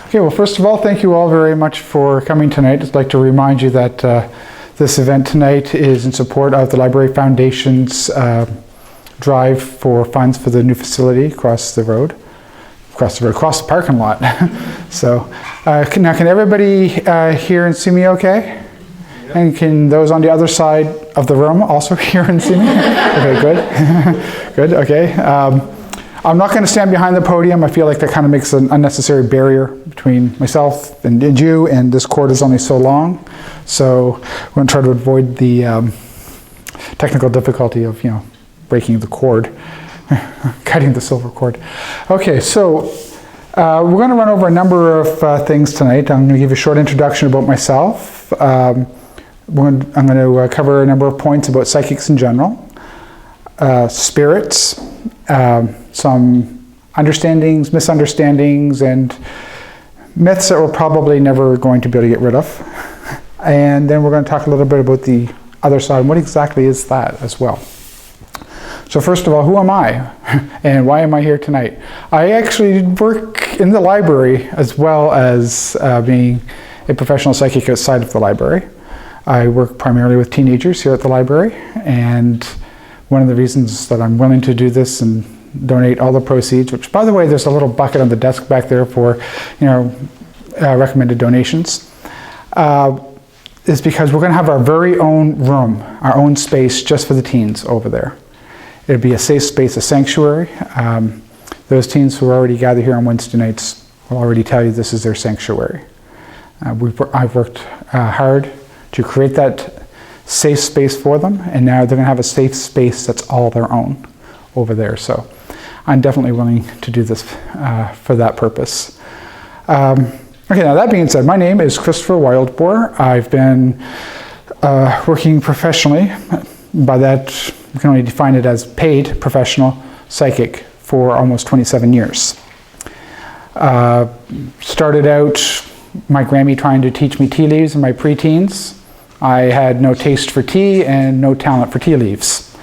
Okay, well, first of all, thank you all very much for coming tonight. I'd like to remind you that this event tonight is in support of the Library Foundation's drive for funds for the new facility across the parking lot. So, now can everybody hear and see me okay? Yep. And can those on the other side of the room also hear and see me? Okay, good. Good, okay. I'm not going to stand behind the podium. I feel like that kind of makes an unnecessary barrier between myself and you, and this cord is only so long. So we're going to try to avoid the technical difficulty of, breaking the cord, cutting the silver cord. Okay, so we're going to run over a number of things tonight. I'm going to give you a short introduction about myself. I'm going to cover a number of points about psychics in general, spirits, some understandings, misunderstandings, and myths that we're probably never going to be able to get rid of. And then we're going to talk a little bit about the other side and what exactly is that as well. So first of all, who am I and why am I here tonight? I actually work in the library as well as being a professional psychic outside of the library. I work primarily with teenagers here at the library, and one of the reasons that I'm willing to do this and donate all the proceeds, which by the way, there's a little bucket on the desk back there for, recommended donations, is because we're going to have our very own room, our own space just for the teens over there. It'd be a safe space, a sanctuary. Those teens who are already gathered here on Wednesday nights will already tell you this is their sanctuary. I've worked hard to create that safe space for them, and now they're going to have a safe space that's all their own over there. So I'm definitely willing to do this for that purpose. Okay, now that being said, my name is Christopher Wildbohr. I've been working professionally. By that, we can only define it as paid professional psychic for almost 27 years. Started out my Grammy trying to teach me tea leaves in my preteens. I had no taste for tea and no talent for tea leaves.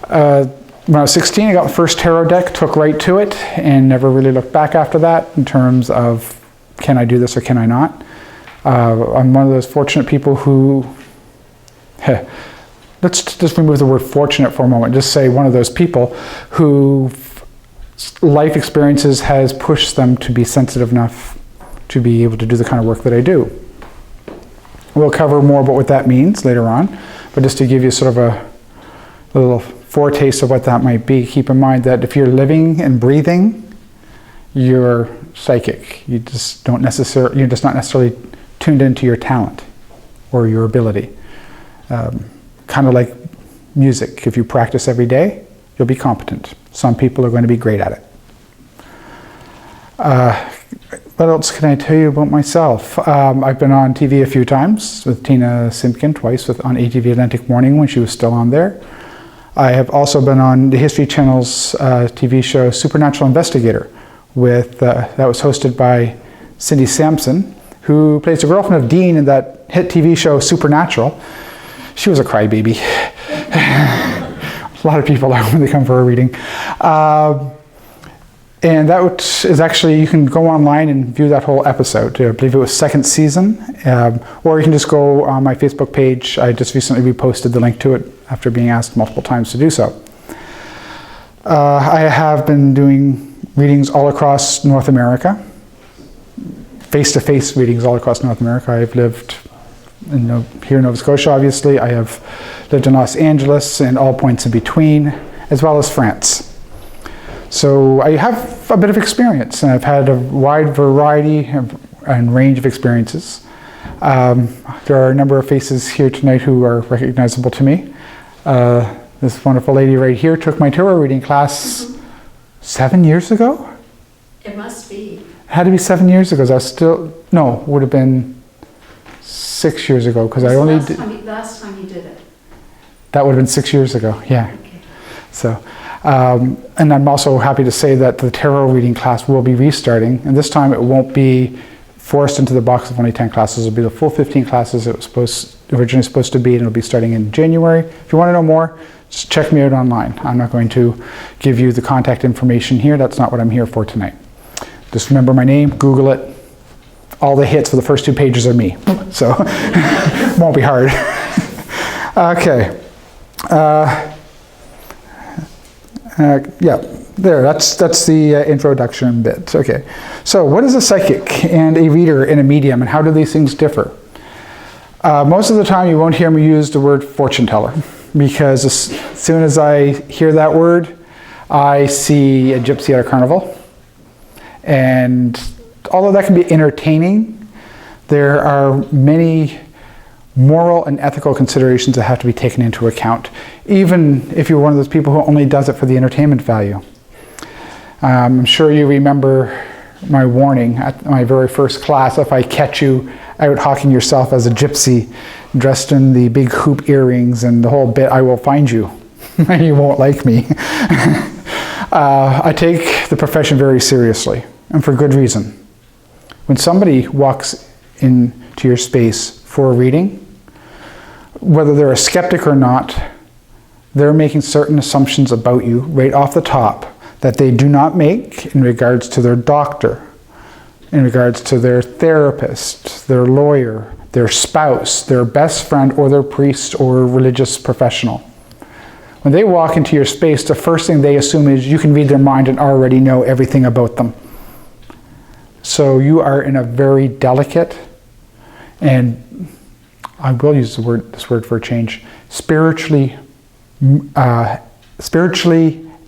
When I was 16, I got my first tarot deck, took right to it, and never really looked back after that in terms of, can I do this or can I not? I'm one of those fortunate people who, let's just remove the word fortunate for a moment, just say one of those people who life experiences has pushed them to be sensitive enough to be able to do the kind of work that I do. We'll cover more about what that means later on, but just to give you sort of a little foretaste of what that might be, keep in mind that if you're living and breathing, you're psychic. You're just not necessarily tuned into your talent or your ability. Kind of like music. If you practice every day, you'll be competent. Some people are going to be great at it. What else can I tell you about myself? I've been on TV a few times with Tina Simpkin, twice on ATV Atlantic Morning when she was still on there. I have also been on the History Channel's TV show Supernatural Investigator that was hosted by Cindy Sampson, who plays the girlfriend of Dean in that hit TV show Supernatural. She was a crybaby. A lot of people are when they come for a reading. And that is actually, you can go online and view that whole episode. I believe it was second season. Or you can just go on my Facebook page. I just recently reposted the link to it after being asked multiple times to do so. I have been doing readings all across North America. Face-to-face readings all across North America. I've lived here in Nova Scotia, obviously. I have lived in Los Angeles and all points in between, as well as France. So I have a bit of experience, and I've had a wide variety and range of experiences. There are a number of faces here tonight who are recognizable to me. This wonderful lady right here took my tarot reading class 7 years ago? It must be. It had to be 7 years ago. Would have been 6 years ago, because I only did. Last time you did it. That would have been 6 years ago, yeah. Okay. So, and I'm also happy to say that the tarot reading class will be restarting, and this time it won't be forced into the box of only 10 classes. It'll be the full 15 classes it was originally supposed to be, and it'll be starting in January. If you want to know more, just check me out online. I'm not going to give you the contact information here. That's not what I'm here for tonight. Just remember my name, Google it, all the hits for the first 2 pages are me. So, won't be hard. Okay. Yeah, there, that's the introduction bit. Okay. So, what is a psychic and a reader and a medium, and how do these things differ? Most of the time, you won't hear me use the word fortune teller, because as soon as I hear that word, I see a gypsy at a carnival. And although that can be entertaining, there are many moral and ethical considerations that have to be taken into account, even if you're one of those people who only does it for the entertainment value. I'm sure you remember my warning at my very first class: if I catch you out hawking yourself as a gypsy, dressed in the big hoop earrings and the whole bit, I will find you, and you won't like me. I take the profession very seriously, and for good reason. When somebody walks into your space for a reading, whether they're a skeptic or not, they're making certain assumptions about you right off the top that they do not make in regards to their doctor, in regards to their therapist, their lawyer, their spouse, their best friend, or their priest or religious professional. When they walk into your space, the first thing they assume is you can read their mind and already know everything about them. So you are in a very delicate, and I will use this word for a change, spiritually,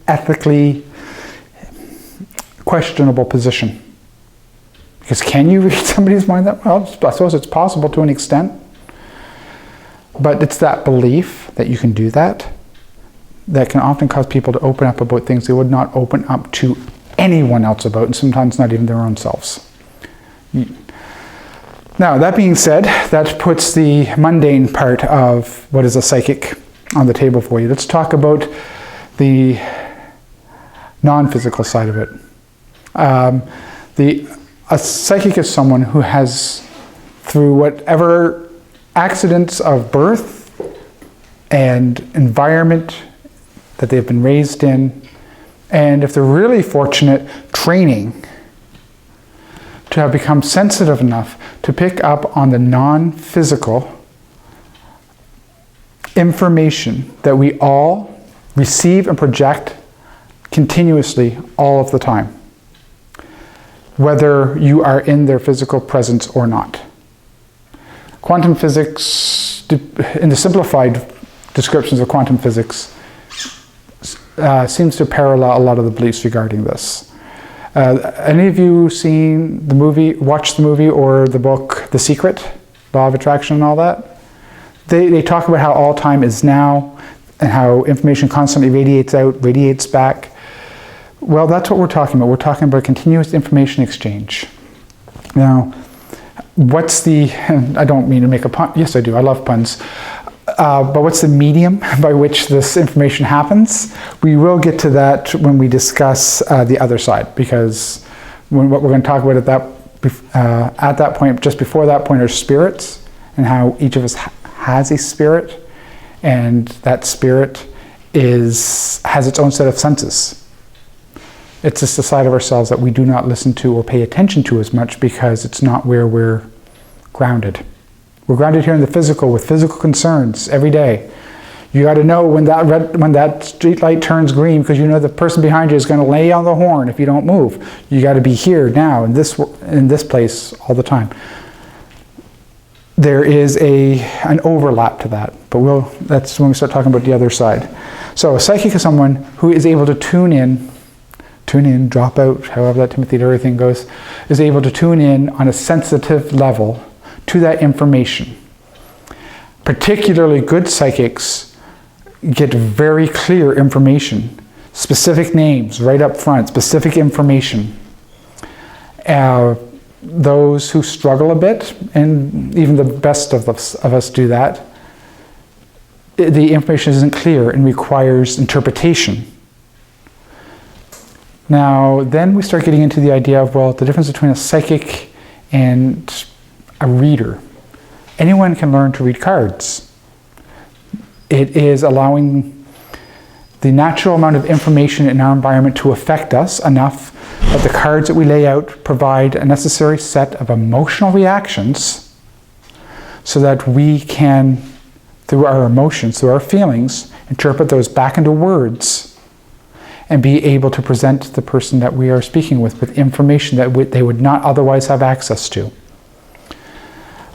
ethically questionable position. Because can you read somebody's mind? Well, I suppose it's possible to an extent. But it's that belief that you can do that can often cause people to open up about things they would not open up to anyone else about, and sometimes not even their own selves. Now, that being said, that puts the mundane part of what is a psychic on the table for you. Let's talk about the non-physical side of it. A psychic is someone who has, through whatever accidents of birth and environment that they've been raised in, and if they're really fortunate, training, to have become sensitive enough to pick up on the non-physical information that we all receive and project continuously all of the time, whether you are in their physical presence or not. Quantum physics, in the simplified descriptions of quantum physics, seems to parallel a lot of the beliefs regarding this. Any of you watched the movie or the book The Secret, Law of Attraction and all that? They talk about how all time is now and how information constantly radiates out, radiates back. Well, that's what we're talking about. We're talking about continuous information exchange. Now, I don't mean to make a pun. Yes, I do. I love puns. But what's the medium by which this information happens? We will get to that when we discuss the other side, because what we're going to talk about at that point, just before that point, are spirits, and how each of us has a spirit, and that spirit has its own set of senses. It's just the side of ourselves that we do not listen to or pay attention to as much, because it's not where we're grounded. We're grounded here in the physical with physical concerns every day. You got to know when that street light turns green, because you know the person behind you is going to lay on the horn if you don't move. You got to be here now in this place all the time. There is an overlap to that, but that's when we start talking about the other side. So a psychic is someone who is able to tune in, drop out, however that Timothy Leary thing goes, is able to tune in on a sensitive level to that information. Particularly good psychics get very clear information, specific names right up front, specific information. Those who struggle a bit, and even the best of us do that, the information isn't clear and requires interpretation. Now, then we start getting into the idea of, the difference between a psychic and a reader. Anyone can learn to read cards. It is allowing the natural amount of information in our environment to affect us enough But the cards that we lay out provide a necessary set of emotional reactions so that we can, through our emotions, through our feelings, interpret those back into words and be able to present the person that we are speaking with information that they would not otherwise have access to.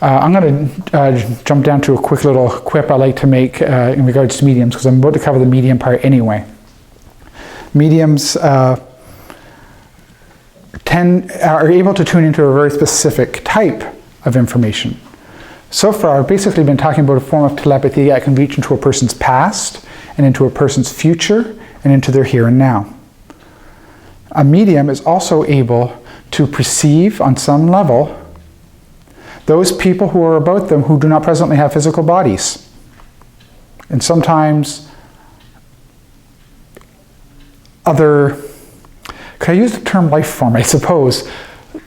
I'm going to jump down to a quick little quip I like to make in regards to mediums, because I'm about to cover the medium part anyway. Mediums are able to tune into a very specific type of information. So far, I've basically been talking about a form of telepathy that can reach into a person's past and into a person's future and into their here and now. A medium is also able to perceive on some level those people who are about them who do not presently have physical bodies. And sometimes could I use the term life form, I suppose,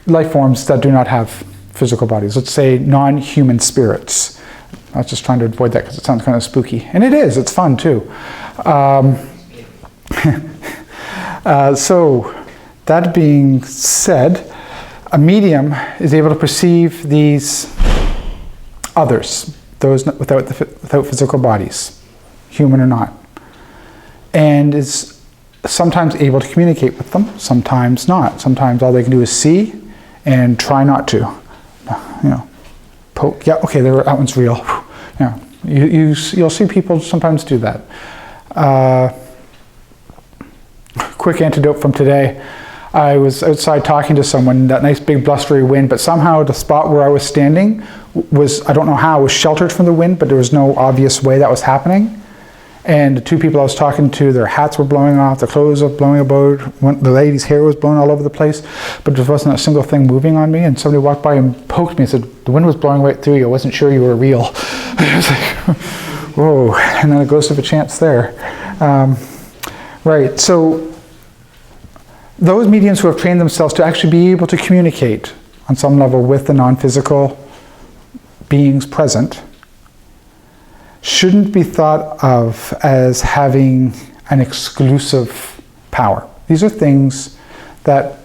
life forms that do not have physical bodies. Let's say non-human spirits. I was just trying to avoid that because it sounds kind of spooky. And it is, it's fun too. So, that being said, a medium is able to perceive these others, those without physical bodies, human or not, and is sometimes able to communicate with them, sometimes not. Sometimes all they can do is see and try not to. Poke. Yeah, okay, that one's real. Yeah, you'll see people sometimes do that. Quick antidote from today. I was outside talking to someone, that nice big blustery wind, but somehow the spot where I was standing was, I don't know how, was sheltered from the wind, but there was no obvious way that was happening. And the two people I was talking to, their hats were blowing off, their clothes were blowing about, the lady's hair was blowing all over the place, but there wasn't a single thing moving on me. And somebody walked by and poked me and said, the wind was blowing right through you, I wasn't sure you were real. I was like, whoa, and then a ghost of a chance there. Right, so those mediums who have trained themselves to actually be able to communicate on some level with the non-physical beings present shouldn't be thought of as having an exclusive power. These are things that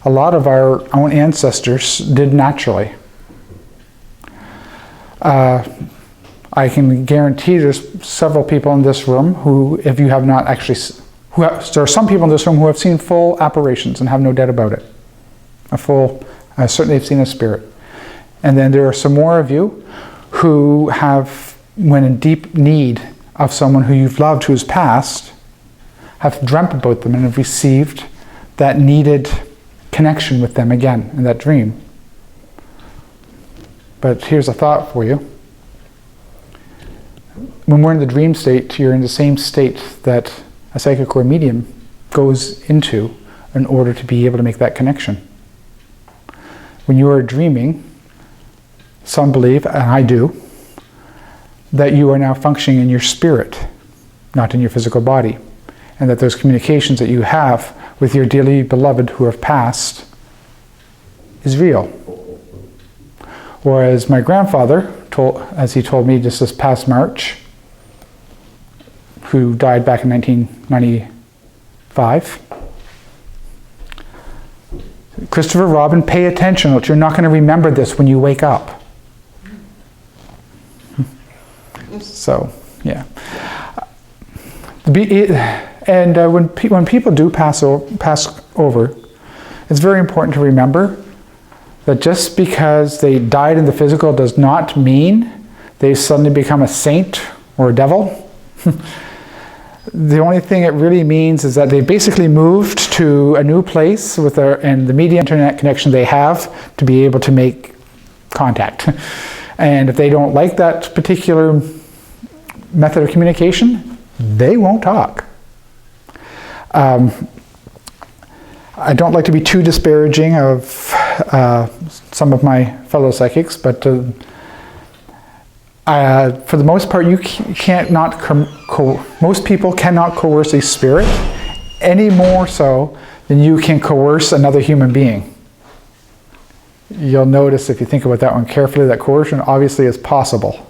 a lot of our own ancestors did naturally. I can guarantee there's several people in this room who, if you have not actually, there are some people in this room who have seen full apparitions and have no doubt about it. Certainly have seen a spirit. And then there are some more of you who have, when in deep need of someone who you've loved who's passed, have dreamt about them and have received that needed connection with them again in that dream. But here's a thought for you. When we're in the dream state, you're in the same state that a psychic or a medium goes into in order to be able to make that connection. When you are dreaming, some believe, and I do, that you are now functioning in your spirit, not in your physical body, and that those communications that you have with your dearly beloved who have passed is real. Whereas my grandfather, as he told me just this past March, who died back in 1995, Christopher Robin, pay attention, you're not going to remember this when you wake up. So, yeah. And when people do pass over, it's very important to remember that just because they died in the physical does not mean they suddenly become a saint or a devil. The only thing it really means is that they basically moved to a new place and the media internet connection they have to be able to make contact. And if they don't like that particular method of communication, they won't talk. I don't like to be too disparaging of some of my fellow psychics, but for the most part, most people cannot coerce a spirit any more so than you can coerce another human being. You'll notice, if you think about that one carefully, that coercion obviously is possible,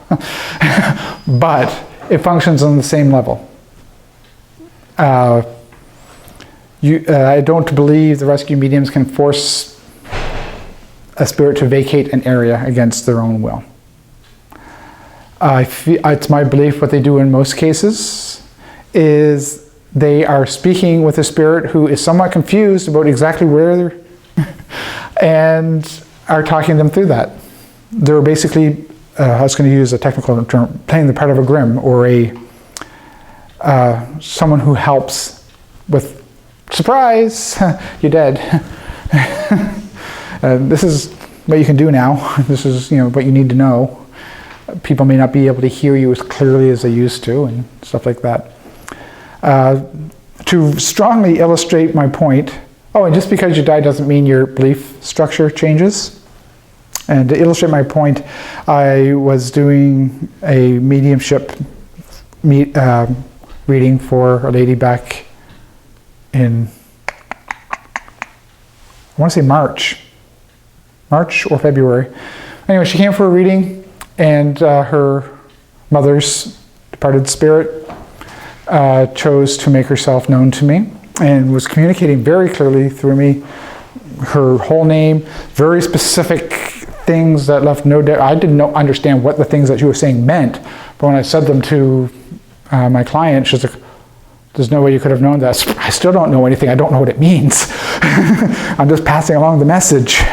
but it functions on the same level. I don't believe the rescue mediums can force a spirit to vacate an area against their own will. It's my belief what they do in most cases is they are speaking with a spirit who is somewhat confused about exactly where they're and are talking them through that. They're basically, I was going to use a technical term, playing the part of a grim or someone who helps with, surprise, you're dead. This is what you can do now. This is what you need to know. People may not be able to hear you as clearly as they used to and stuff like that. To strongly illustrate my point, and just because you die doesn't mean your belief structure changes. And to illustrate my point, I was doing a mediumship reading for a lady back in, I want to say March or February. Anyway, she came for a reading, and her mother's departed spirit chose to make herself known to me and was communicating very clearly through me her whole name, very specific things that left no doubt. I didn't understand what the things that she was saying meant, but when I said them to my client, she's like, there's no way you could have known that. I still don't know anything. I don't know what it means. I'm just passing along the message.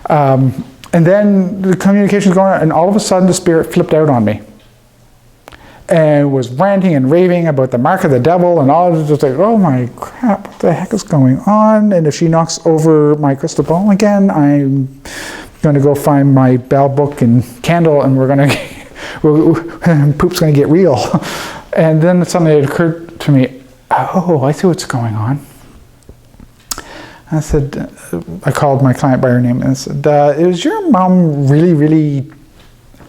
And then the communication's going on, and all of a sudden the spirit flipped out on me and was ranting and raving about the mark of the devil and all. Just like, oh my crap, what the heck is going on? And if she knocks over my crystal ball again, I'm going to go find my bell book and candle, and poop's going to get real. And then suddenly it occurred to me, oh, I see what's going on. I said, I called my client by her name and I said, is your mom really, really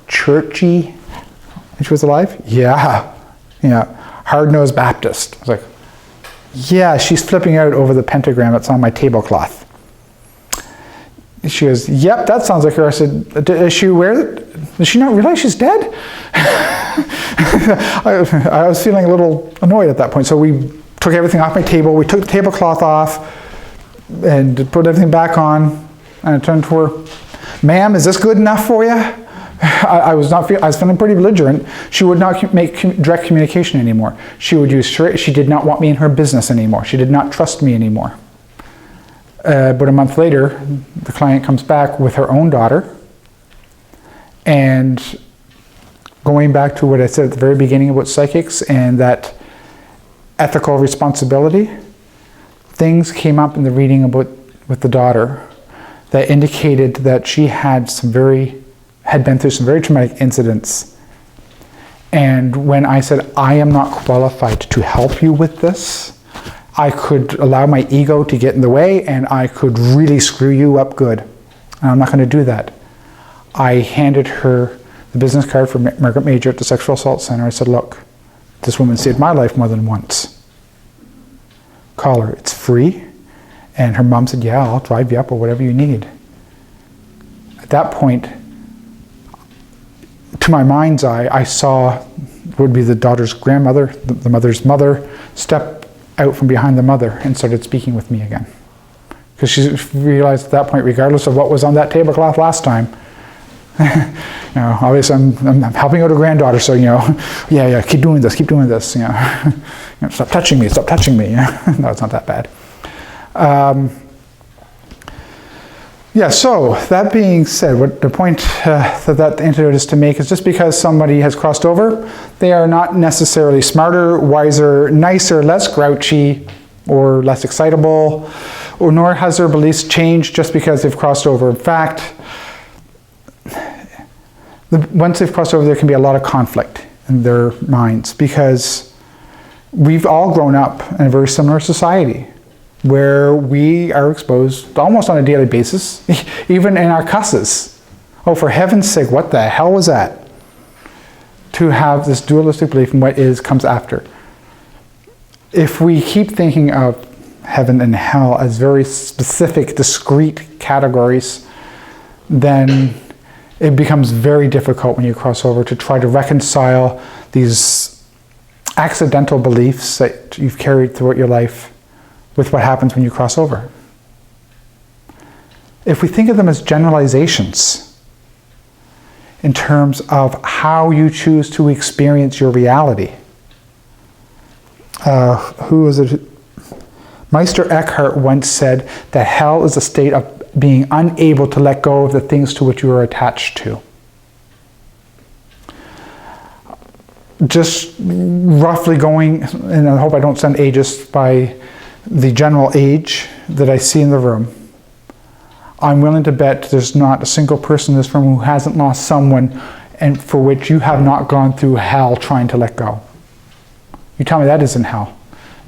churchy when she was alive? Yeah, hard-nosed Baptist. I was like, yeah, she's flipping out over the pentagram that's on my tablecloth. She goes, yep, that sounds like her. I said, is she aware? Does she not realize she's dead? I was feeling a little annoyed at that point. So we took everything off my table. We took the tablecloth off and put everything back on. And I turned to her, ma'am, is this good enough for you? I was feeling pretty belligerent. She would not make direct communication anymore. She would use she did not want me in her business anymore. She did not trust me anymore. But a month later, the client comes back with her own daughter, and going back to what I said at the very beginning about psychics and that ethical responsibility, things came up in the reading with the daughter that indicated that she had been through some very traumatic incidents. And when I said, I am not qualified to help you with this, I could allow my ego to get in the way and I could really screw you up good. And I'm not going to do that. I handed her the business card for Margaret Major at the Sexual Assault Center. I said, look, this woman saved my life more than once. Call her, it's free. And her mom said, yeah, I'll drive you up or whatever you need. At that point, to my mind's eye, I saw would be the daughter's grandmother, the mother's mother, step out from behind the mother and started speaking with me again. Because she realized at that point, regardless of what was on that tablecloth last time, obviously I'm helping out a granddaughter, so yeah, keep doing this, stop touching me. No, it's not that bad. So that being said, what the point that antidote is to make is just because somebody has crossed over, they are not necessarily smarter, wiser, nicer, less grouchy, or less excitable, or nor has their beliefs changed just because they've crossed over. In fact, once they've crossed over, there can be a lot of conflict in their minds because we've all grown up in a very similar society where we are exposed almost on a daily basis, even in our cusses. Oh, for heaven's sake, what the hell was that? To have this dualistic belief in what comes after. If we keep thinking of heaven and hell as very specific, discrete categories, then it becomes very difficult when you cross over to try to reconcile these accidental beliefs that you've carried throughout your life with what happens when you cross over. If we think of them as generalizations in terms of how you choose to experience your reality, who was it? Meister Eckhart once said that hell is a state of being unable to let go of the things to which you are attached to. Just roughly going, and I hope I don't sound ageist, by the general age that I see in the room, I'm willing to bet there's not a single person in this room who hasn't lost someone and for which you have not gone through hell trying to let go. You tell me that isn't hell.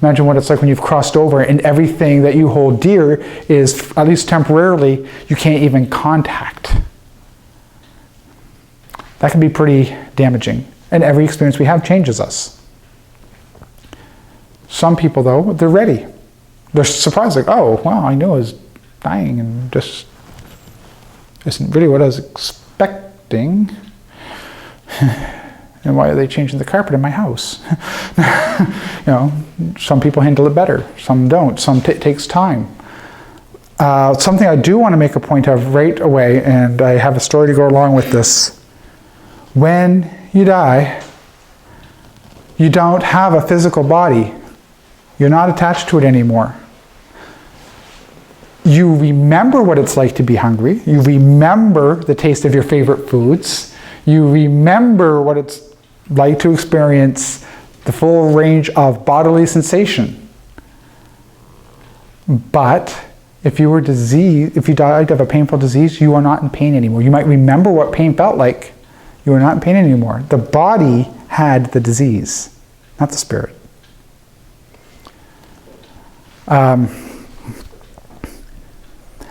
Imagine what it's like when you've crossed over and everything that you hold dear is, at least temporarily, you can't even contact. That can be pretty damaging. And every experience we have changes us. Some people, though, they're ready. They're surprised, like, oh, wow, I knew I was dying and just isn't really what I was expecting. And why are they changing the carpet in my house? You know, some people handle it better, some don't, some takes time. Something I do want to make a point of right away, and I have a story to go along with this. When you die, you don't have a physical body. You're not attached to it anymore. You remember what it's like to be hungry. You remember the taste of your favorite foods. You remember what it's like to experience the full range of bodily sensation. But if you were diseased, if you died of a painful disease, you are not in pain anymore. You might remember what pain felt like. You are not in pain anymore. The body had the disease, not the spirit.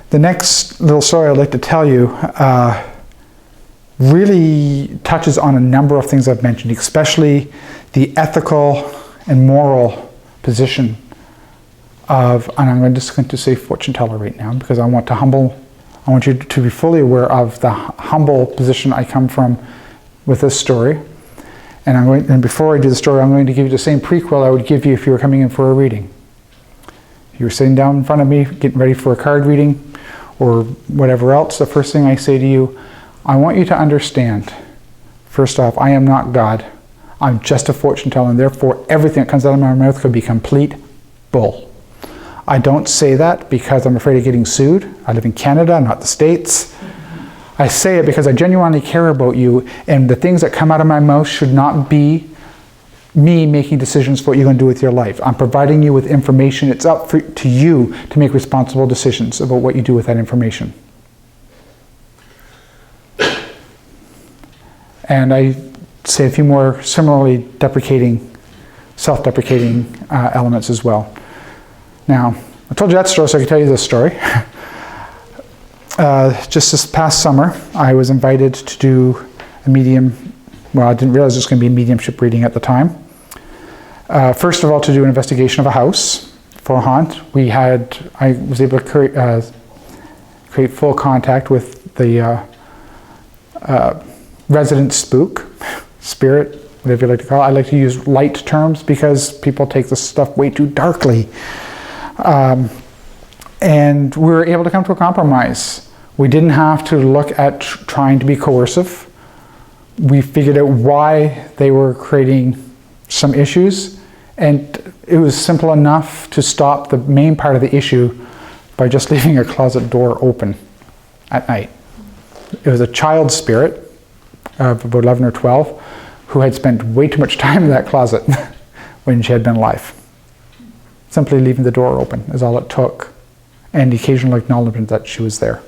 The next little story I'd like to tell you really touches on a number of things I've mentioned, especially the ethical and moral position of, and I'm just going to say fortune teller right now because I want you to be fully aware of the humble position I come from with this story. And before I do the story, I'm going to give you the same prequel I would give you if you were coming in for a reading. If you were sitting down in front of me, getting ready for a card reading or whatever else, the first thing I say to you, I want you to understand, first off, I am not God. I'm just a fortune teller, and therefore everything that comes out of my mouth could be complete bull. I don't say that because I'm afraid of getting sued. I live in Canada, not the States. I say it because I genuinely care about you, and the things that come out of my mouth should not be me making decisions for what you're going to do with your life. I'm providing you with information. It's up to you to make responsible decisions about what you do with that information. And I say a few more similarly self-deprecating elements as well. Now, I told you that story so I could tell you this story. Just this past summer, I was invited to do a medium, well, I didn't realize it was going to be a mediumship reading at the time. First of all, to do an investigation of a house for a haunt. I was able to create full contact with the resident spook, spirit, whatever you like to call it. I like to use light terms because people take this stuff way too darkly. And we were able to come to a compromise. We didn't have to look at trying to be coercive. We figured out why they were creating some issues, and it was simple enough to stop the main part of the issue by just leaving a closet door open at night. It was a child spirit of about 11 or 12 who had spent way too much time in that closet when she had been alive. Simply leaving the door open is all it took, and the occasional acknowledgement that she was there.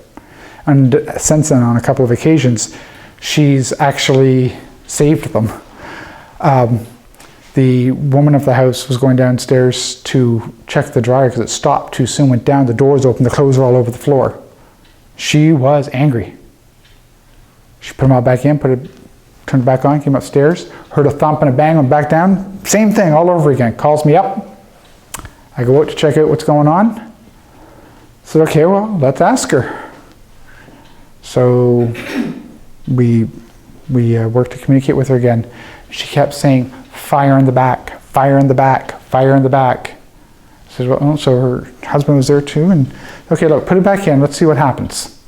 And since then, on a couple of occasions, she's actually saved them. The woman of the house was going downstairs to check the dryer because it stopped too soon, went down, the doors open, the clothes were all over the floor. She was angry. She put them all back in, turned it back on, came upstairs, heard a thump and a bang, went back down, same thing all over again. Calls me up. I go out to check out what's going on. I said, okay, well, let's ask her. So we worked to communicate with her again. She kept saying, fire in the back, fire in the back, fire in the back. said, well, so her husband was there too. And okay, look, put it back in. Let's see what happens.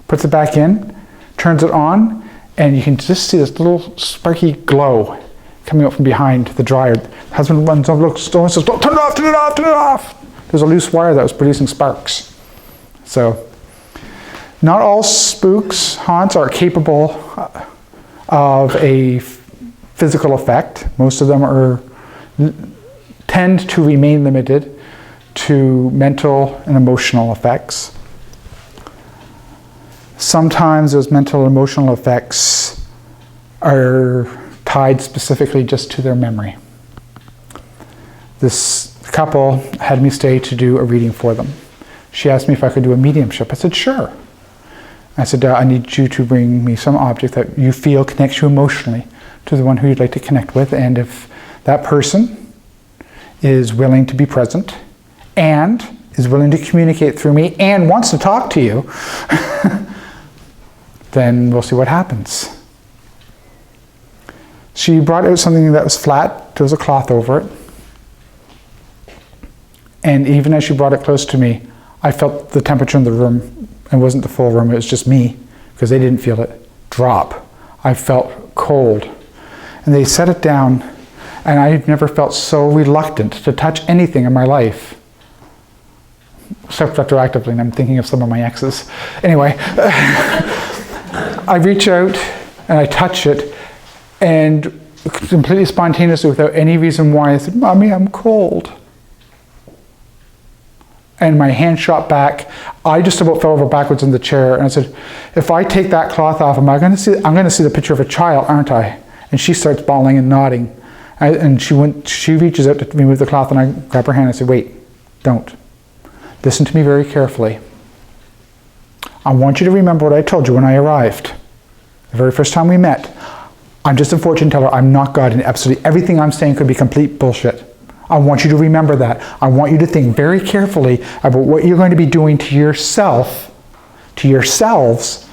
Puts it back in, turns it on, and you can just see this little sparky glow coming out from behind the dryer. The husband runs over, looks, and says, "Don't turn it off, turn it off, turn it off." There's a loose wire that was producing sparks. So, not all spooks, haunts, are capable of a physical effect. Most of them tend to remain limited to mental and emotional effects. Sometimes those mental and emotional effects are tied specifically just to their memory. This couple had me stay to do a reading for them. She asked me if I could do a mediumship. I said, sure. I said, I need you to bring me some object that you feel connects you emotionally to the one who you'd like to connect with. And if that person is willing to be present and is willing to communicate through me and wants to talk to you, then we'll see what happens. She brought out something that was flat. There was a cloth over it. And even as she brought it close to me, I felt the temperature in the room. It wasn't the full room, it was just me, because they didn't feel it, drop. I felt cold. And they set it down, and I had never felt so reluctant to touch anything in my life. Except retroactively, and I'm thinking of some of my exes. Anyway, I reach out and I touch it, and completely spontaneously, without any reason why, I said, "Mommy, I'm cold." And my hand shot back. I just about fell over backwards in the chair, and I said, "If I take that cloth off, I'm going to see the picture of a child, aren't I?" And she starts bawling and nodding. And she reaches out to remove the cloth, and I grab her hand and I say, "Wait, don't. Listen to me very carefully. I want you to remember what I told you when I arrived. The very first time we met. I'm just a fortune teller. I'm not God, and absolutely everything I'm saying could be complete bullshit. I want you to remember that. I want you to think very carefully about what you're going to be doing to yourself, to yourselves,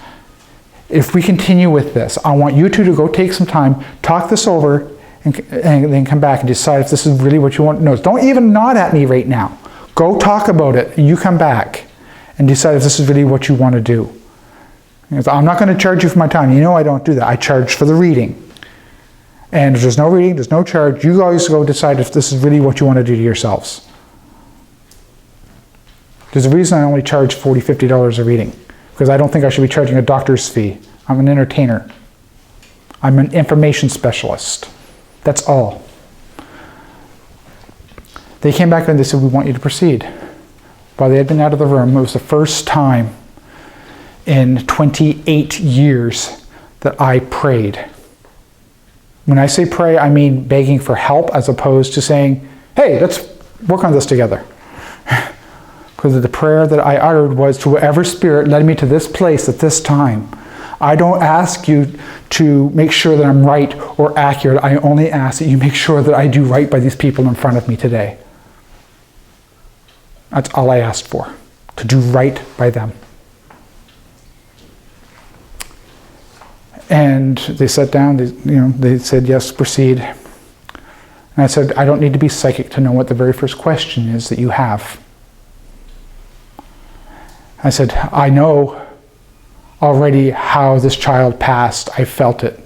if we continue with this. I want you two to go take some time, talk this over, and then come back and decide if this is really what you want to know. Don't even nod at me right now. Go talk about it. You come back and decide if this is really what you want to do." I'm not going to charge you for my time. You know I don't do that. I charge for the reading. And if there's no reading, there's no charge. You guys go decide if this is really what you want to do to yourselves. There's a reason I only charge $40, $50 a reading. Because I don't think I should be charging a doctor's fee. I'm an entertainer. I'm an information specialist. That's all. They came back and they said, "We want you to proceed." While they had been out of the room, it was the first time in 28 years that I prayed. When I say pray, I mean begging for help as opposed to saying, "Hey, let's work on this together." Because the prayer that I uttered was, to whatever spirit led me to this place at this time. I don't ask you to make sure that I'm right or accurate. I only ask that you make sure that I do right by these people in front of me today. That's all I asked for, to do right by them. And they sat down, they said, "Yes, proceed." And I said, "I don't need to be psychic to know what the very first question is that you have." I said, "I know already how this child passed. I felt it.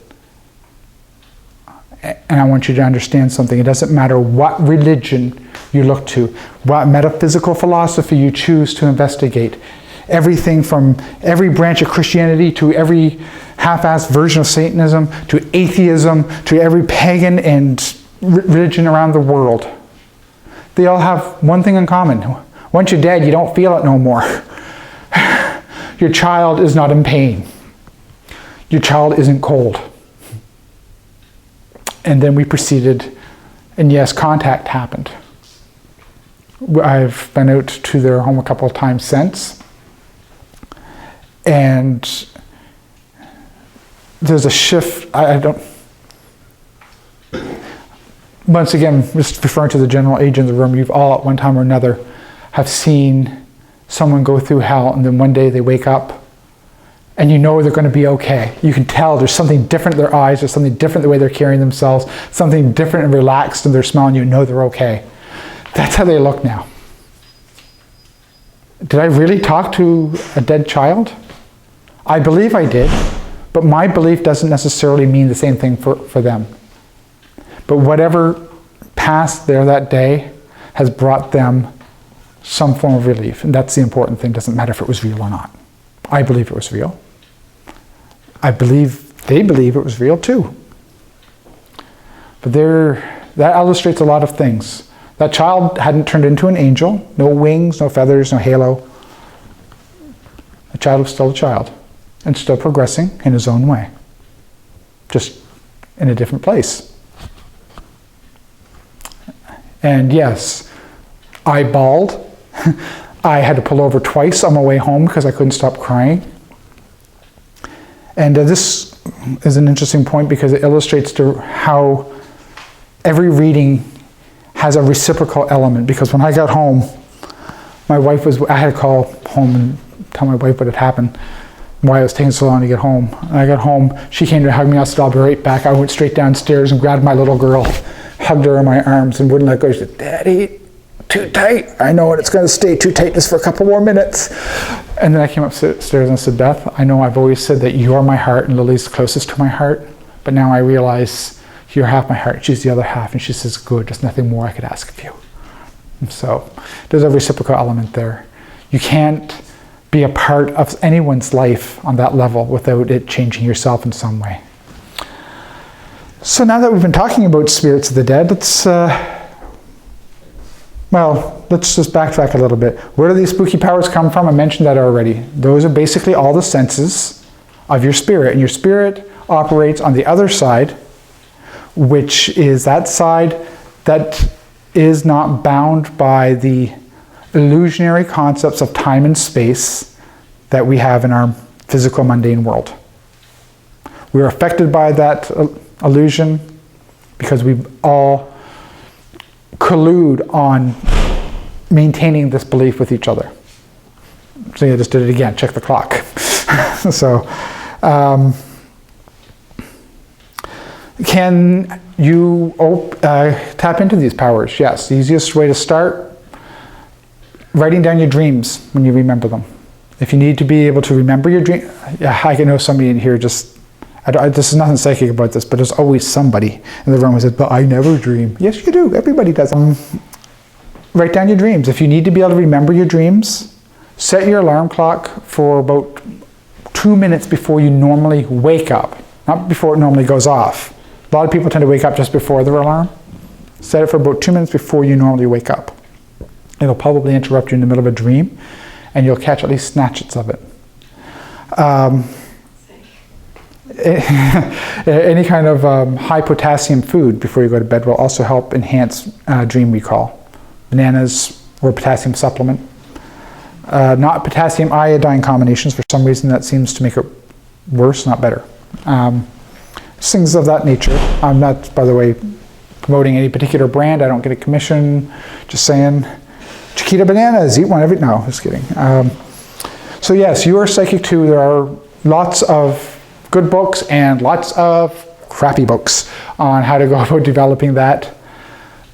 And I want you to understand something. It doesn't matter what religion you look to, what metaphysical philosophy you choose to investigate. Everything from every branch of Christianity to every half-assed version of Satanism to atheism to every pagan and religion around the world. They all have one thing in common. Once you're dead, you don't feel it no more. Your child is not in pain. Your child isn't cold." And then we proceeded, and yes, contact happened. I've been out to their home a couple of times since. And there's a shift. I don't. Once again, just referring to the general age in the room, you've all at one time or another have seen someone go through hell, and then one day they wake up and you know they're going to be okay. You can tell there's something different in their eyes, there's something different in the way they're carrying themselves, something different and relaxed in their smile, and you know they're okay. That's how they look now. Did I really talk to a dead child? I believe I did, but my belief doesn't necessarily mean the same thing for them. But whatever passed there that day has brought them some form of relief, and that's the important thing. It doesn't matter if it was real or not. I believe it was real. I believe they believe it was real too. But that illustrates a lot of things. That child hadn't turned into an angel, no wings, no feathers, no halo. The child was still a child and still progressing in his own way, just in a different place. And yes, I bawled. I had to pull over twice on my way home because I couldn't stop crying. And this is an interesting point because it illustrates to how every reading has a reciprocal element. Because when I got home, I had to call home and tell my wife what had happened, why it was taking so long to get home. And I got home, she came to hug me. I said, I'll be right back. I went straight downstairs and grabbed my little girl, hugged her in my arms and wouldn't let go. She said, Daddy, too tight. I know it's going to stay too tight just for a couple more minutes. And then I came upstairs and said, Beth, I know I've always said that you are my heart and Lily's closest to my heart, but now I realize you're half my heart. She's the other half. And she says, good, there's nothing more I could ask of you. And so there's a reciprocal element there. You can't be a part of anyone's life on that level without it changing yourself in some way. So now that we've been talking about spirits of the dead, let's just backtrack a little bit. Where do these spooky powers come from? I mentioned that already. Those are basically all the senses of your spirit. And your spirit operates on the other side, which is that side that is not bound by the illusionary concepts of time and space that we have in our physical mundane world. We're affected by that illusion because we all collude on maintaining this belief with each other. So I just did it again, check the clock. So, can you tap into these powers? Yes, the easiest way to start, writing down your dreams when you remember them. If you need to be able to remember your dream, I can know somebody in here this is nothing psychic about this, but there's always somebody in the room who says, but I never dream. Yes, you do. Everybody does. Write down your dreams. If you need to be able to remember your dreams, set your alarm clock for about 2 minutes before you normally wake up, not before it normally goes off. A lot of people tend to wake up just before their alarm. Set it for about 2 minutes before you normally wake up. It'll probably interrupt you in the middle of a dream, and you'll catch at least snatches of it. Any kind of high potassium food before you go to bed will also help enhance dream recall. Bananas or potassium supplement. Not potassium iodine combinations. For some reason that seems to make it worse, not better. Things of that nature. I'm not, by the way, promoting any particular brand. I don't get a commission. Just saying, Chiquita bananas, eat one every, no, just kidding. So yes, you are psychic too. There are lots of good books and lots of crappy books on how to go about developing that.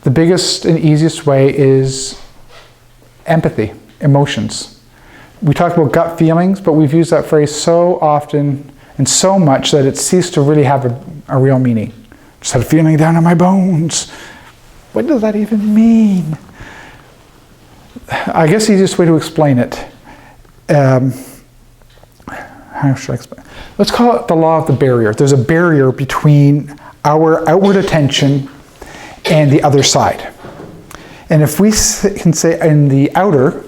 The biggest and easiest way is empathy, emotions. We talk about gut feelings, but we've used that phrase so often and so much that it ceased to really have a real meaning. Just had a feeling down in my bones. What does that even mean? I guess the easiest way to explain it, how should I explain? Let's call it the law of the barrier. There's a barrier between our outward attention and the other side. And if we can say in the outer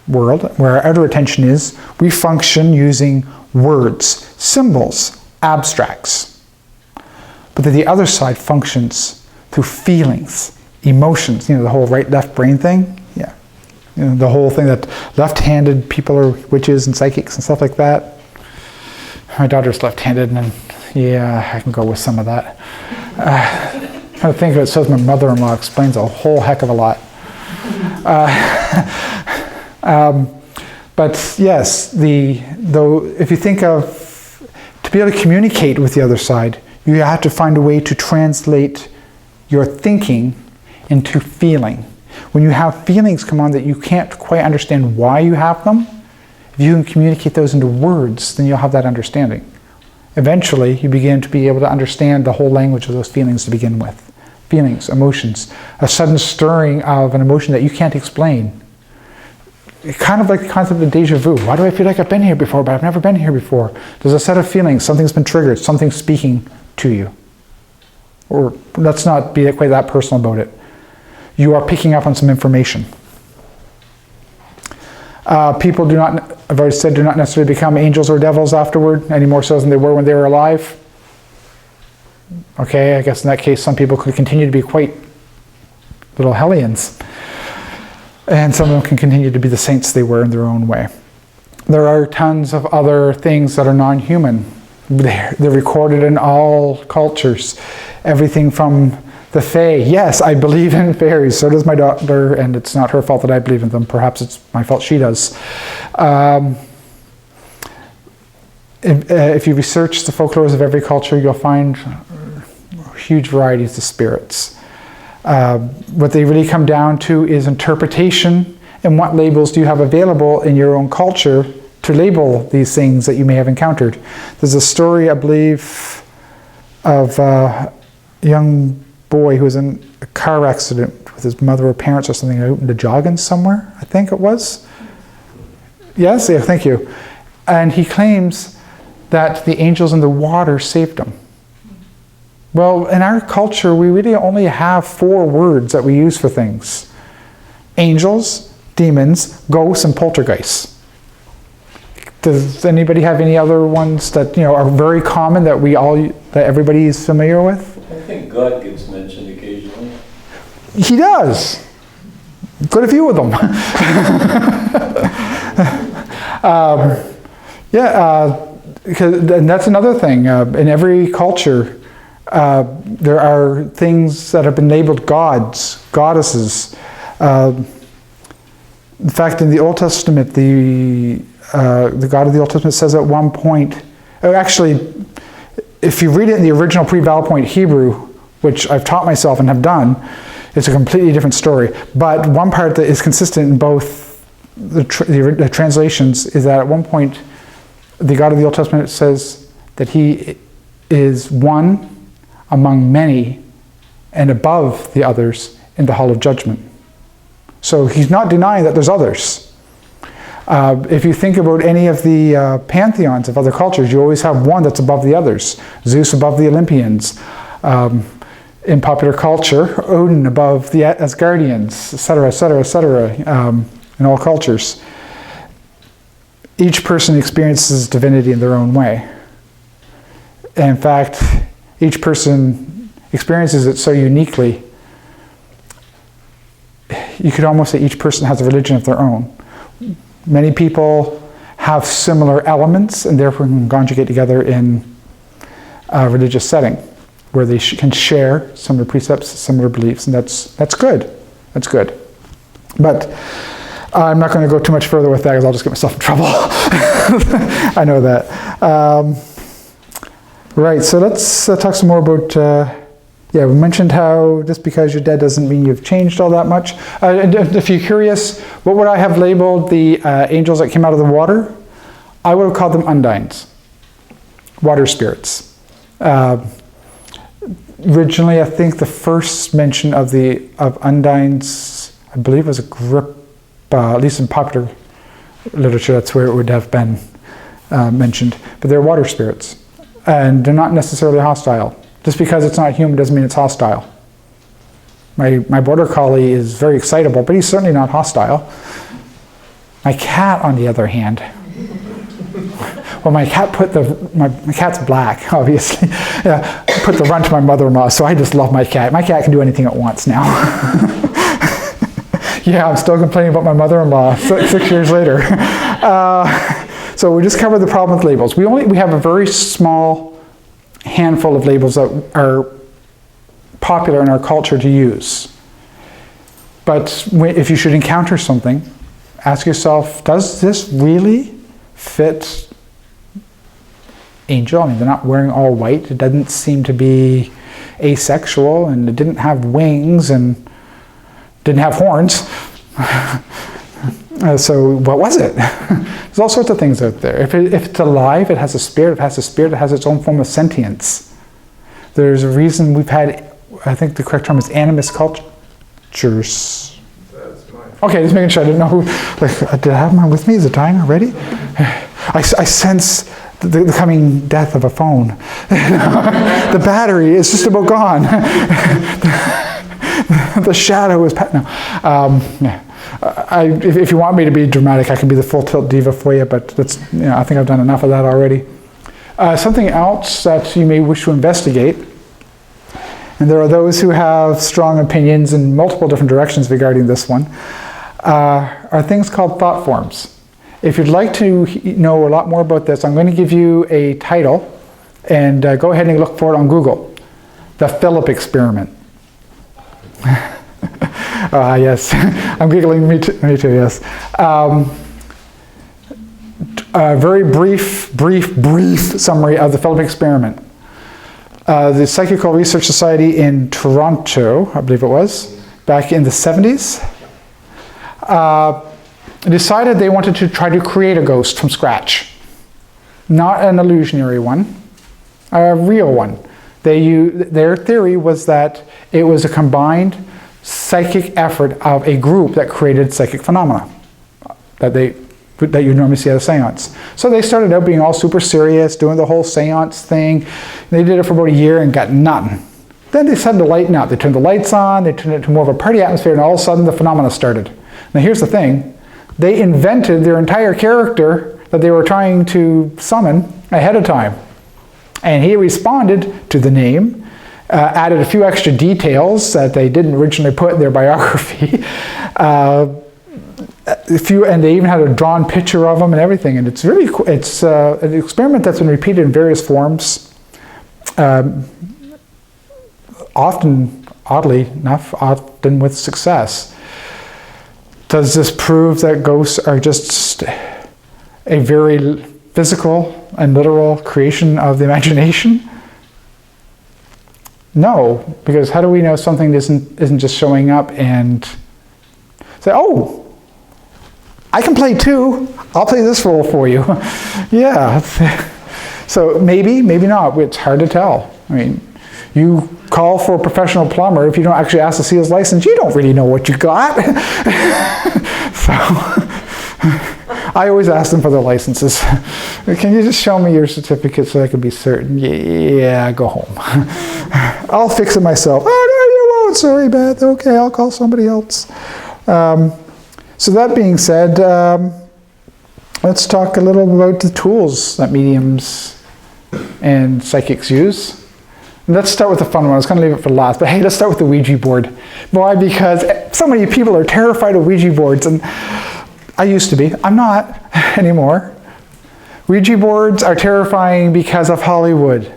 world, where our outer attention is, we function using words, symbols, abstracts. But then the other side functions through feelings, emotions, the whole right-left brain thing. Yeah. The whole thing that left-handed people are witches and psychics and stuff like that. My daughter's left-handed, and yeah, I can go with some of that. I think of it, so my mother-in-law explains a whole heck of a lot. But yes, if you think of, to be able to communicate with the other side, you have to find a way to translate your thinking into feeling. When you have feelings come on that you can't quite understand why you have them, if you can communicate those into words, then you'll have that understanding. Eventually, you begin to be able to understand the whole language of those feelings to begin with. Feelings, emotions, a sudden stirring of an emotion that you can't explain. Kind of like the concept of deja vu. Why do I feel like I've been here before, but I've never been here before? There's a set of feelings, something's been triggered, something's speaking to you. Or let's not be quite that personal about it. You are picking up on some information. People do not, I've already said, do not necessarily become angels or devils afterward, any more so than they were when they were alive. Okay, I guess in that case some people could continue to be quite little hellions. And some of them can continue to be the saints they were in their own way. There are tons of other things that are non-human. They're recorded in all cultures. Everything from the Fae. Yes, I believe in fairies. So does my daughter, and it's not her fault that I believe in them. Perhaps it's my fault she does. If you research the folklores of every culture, you'll find huge varieties of spirits. What they really come down to is interpretation and what labels do you have available in your own culture to label these things that you may have encountered. There's a story, I believe, of a young boy who was in a car accident with his mother or parents or something out in the jogging somewhere, I think it was. Yes, yeah, thank you. And he claims that the angels in the water saved him. Well, in our culture, we really only have 4 words that we use for things. Angels, demons, ghosts, and poltergeists. Does anybody have any other ones that are very common that that everybody is familiar with? I think God gets mentioned occasionally. He does. Quite a few of them. And that's another thing. In every culture, there are things that have been labeled gods, goddesses. In fact, in the Old Testament, the God of the Old Testament says at one point, actually, if you read it in the original pre-vowel point Hebrew, which I've taught myself and have done, it's a completely different story. But one part that is consistent in both the translations is that at one point, the God of the Old Testament says that he is one among many and above the others in the hall of judgment. So he's not denying that there's others. If you think about any of the pantheons of other cultures, you always have one that's above the others. Zeus above the Olympians. In popular culture, Odin above the Asgardians, etc., etc., etc., in all cultures. Each person experiences divinity in their own way. In fact, each person experiences it so uniquely, you could almost say each person has a religion of their own. Many people have similar elements and therefore can conjugate together in a religious setting where they can share similar precepts, similar beliefs, and that's good. That's good. But I'm not going to go too much further with that because I'll just get myself in trouble. I know that. Right, so let's talk some more about, we mentioned how just because you're dead doesn't mean you've changed all that much. If you're curious, what would I have labeled the angels that came out of the water? I would have called them undines, water spirits. Originally, I think the first mention of undines, I believe, was Agrippa, at least in popular literature, that's where it would have been mentioned. But they're water spirits, and they're not necessarily hostile. Just because it's not human doesn't mean it's hostile. My border collie is very excitable, but he's certainly not hostile. My cat, on the other hand, well, my cat's black, obviously. Yeah, put the run to my mother-in-law, so I just love my cat. My cat can do anything it wants now. Yeah, I'm still complaining about my mother-in-law 6 years later. So we just covered the problem with labels. We have a very small handful of labels that are popular in our culture to use. But if you should encounter something, ask yourself, does this really fit angel? I mean, they're not wearing all white. It doesn't seem to be asexual, and it didn't have wings, and Didn't have horns. So what was it? There's all sorts of things out there. If it's alive, it has a spirit. If it has a spirit, it has its own form of sentience. There's a reason we've had, I think the correct term is animist cultures. Okay, just making sure. I didn't know who, did I have mine with me? Is it dying already? I sense the coming death of a phone. The battery is just about gone. The shadow is yeah. If you want me to be dramatic, I can be the full tilt diva for you, but that's, I think I've done enough of that already. Something else that you may wish to investigate, and there are those who have strong opinions in multiple different directions regarding this one, are things called thought forms. If you'd like to know a lot more about this, I'm going to give you a title, and go ahead and look for it on Google. The Philip Experiment. Yes, I'm giggling, me too, yes. A very brief summary of the Philip Experiment. The Psychical Research Society in Toronto, I believe it was, back in the 70s, decided they wanted to try to create a ghost from scratch. Not an illusionary one, a real one. Their theory was that it was a combined psychic effort of a group that created psychic phenomena that you normally see at a seance. So they started out being all super serious, doing the whole seance thing. They did it for about a year and got nothing. Then they decided to lighten up. They turned the lights on, they turned it to more of a party atmosphere, and all of a sudden the phenomena started. Now here's the thing. They invented their entire character that they were trying to summon ahead of time. And he responded to the name, added a few extra details that they didn't originally put in their biography. And they even had a drawn picture of him and everything. And it's really cool. It's an experiment that's been repeated in various forms. Often, oddly enough, often with success. Does this prove that ghosts are just a very physical and literal creation of the imagination? No, because how do we know something isn't just showing up and say, oh, I can play too. I'll play this role for you. Yeah. So maybe not. It's hard to tell. I mean, you call for a professional plumber. If you don't actually ask to see his license, you don't really know what you got. So I always ask them for their licenses. Can you just show me your certificate so I can be certain? Yeah, go home. I'll fix it myself. Oh, no, you won't. Sorry, Beth. Okay, I'll call somebody else. So that being said, let's talk a little about the tools that mediums and psychics use. And let's start with the fun one. I was going to leave it for last, but hey, let's start with the Ouija board. Why? Because so many people are terrified of Ouija boards, and I used to be. I'm not anymore. Ouija boards are terrifying because of Hollywood.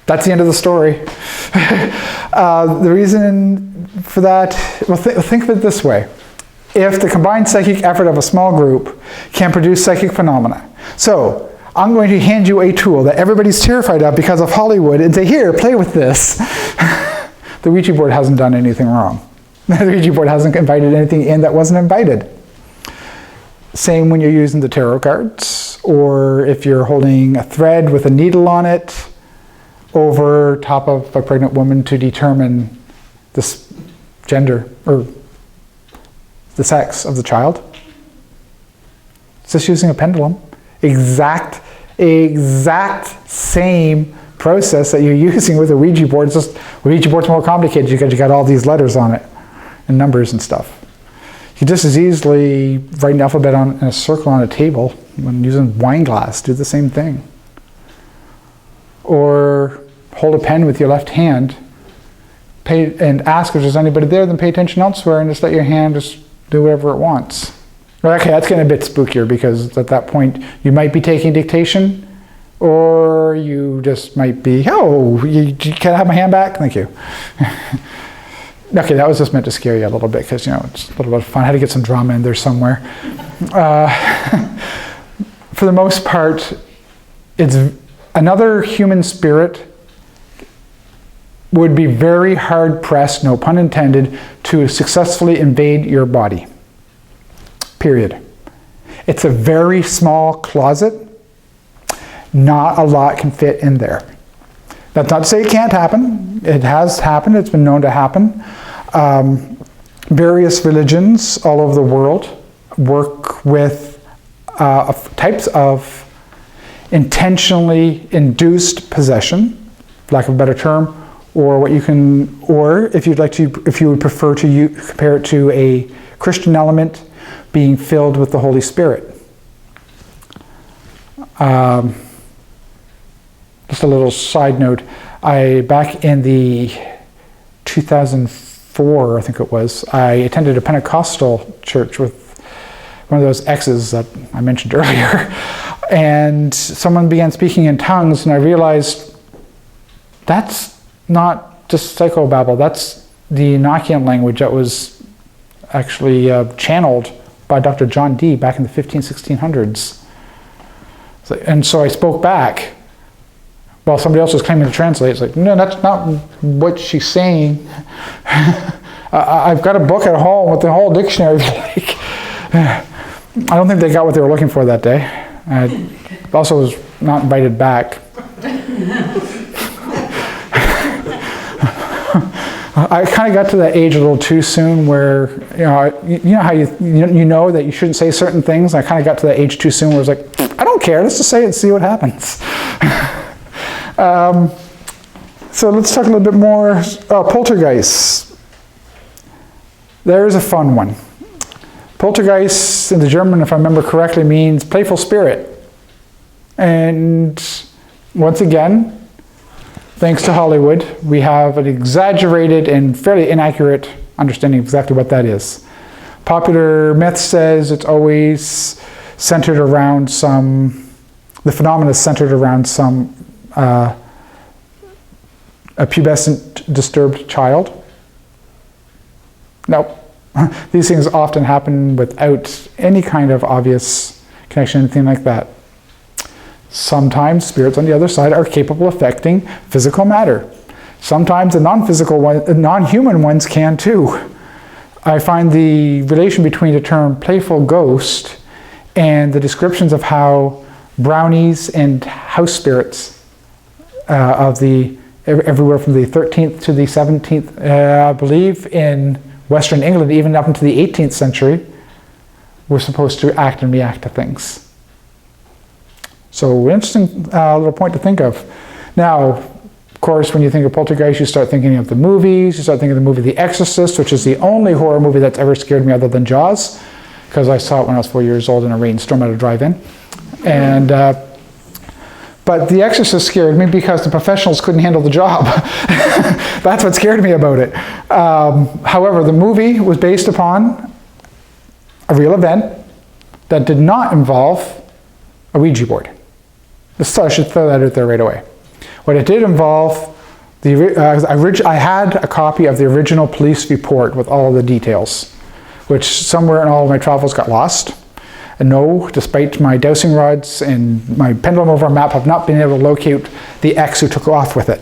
That's the end of the story. The reason for that, well, think of it this way. If the combined psychic effort of a small group can produce psychic phenomena. So, I'm going to hand you a tool that everybody's terrified of because of Hollywood and say, here, play with this. The Ouija board hasn't done anything wrong. The Ouija board hasn't invited anything in that wasn't invited. Same when you're using the tarot cards, or if you're holding a thread with a needle on it over top of a pregnant woman to determine this gender or the sex of the child. It's just using a pendulum. Exact same process that you're using with a Ouija board. It's just Ouija board's more complicated because you got all these letters on it and numbers and stuff. You can just as easily write an alphabet in a circle on a table when using wine glass. Do the same thing. Or hold a pen with your left hand and ask if there's anybody there, then pay attention elsewhere and just let your hand just do whatever it wants. Okay, that's getting a bit spookier because at that point you might be taking dictation, or you just might be, oh, can I have my hand back? Thank you. Okay, that was just meant to scare you a little bit because, it's a little bit of fun. I had to get some drama in there somewhere. For the most part, it's another human spirit would be very hard pressed, no pun intended, to successfully invade your body. Period. It's a very small closet. Not a lot can fit in there. That's not to say it can't happen. It has happened. It's been known to happen. Various religions all over the world work with types of intentionally induced possession, for lack of a better term, or what you can, or if you'd like to, if you would prefer to compare it to a Christian element, being filled with the Holy Spirit. Just a little side note. Back in the 2004, I think it was, I attended a Pentecostal church with one of those exes that I mentioned earlier. And someone began speaking in tongues, and I realized that's not just psychobabble. That's the Enochian language that was actually channeled by Dr. John Dee back in the 1600s. And so I spoke back while somebody else was claiming to translate. It's like, no, that's not what she's saying. I've got a book at home with the whole dictionary. I don't think they got what they were looking for that day. I also was not invited back. I kind of got to that age a little too soon where, you know how you know that you shouldn't say certain things. I kind of got to that age too soon where I was like, I don't care, let's just say it and see what happens. So let's talk a little bit more. Poltergeists. There's a fun one. Poltergeist in the German, if I remember correctly, means playful spirit. And once again, thanks to Hollywood, we have an exaggerated and fairly inaccurate understanding of exactly what that is. Popular myth says it's always centered around the phenomena is centered around a pubescent disturbed child. Nope. These things often happen without any kind of obvious connection, anything like that. Sometimes spirits on the other side are capable of affecting physical matter. Sometimes the non-human ones can too. I find the relation between the term playful ghost and the descriptions of how brownies and house spirits everywhere from the 13th to the 17th, I believe in Western England, even up into the 18th century, were supposed to act and react to things. So interesting little point to think of. Now, of course, when you think of poltergeist, you start thinking of the movies. You start thinking of the movie The Exorcist, which is the only horror movie that's ever scared me other than Jaws, because I saw it when I was 4 years old in a rainstorm at a drive-in. And but The Exorcist scared me because the professionals couldn't handle the job. That's what scared me about it. However, the movie was based upon a real event that did not involve a Ouija board. So I should throw that out there right away. What it did involve, I had a copy of the original police report with all of the details, which somewhere in all of my travels got lost. And no, despite my dowsing rods and my pendulum over a map, I've not been able to locate the ex who took off with it.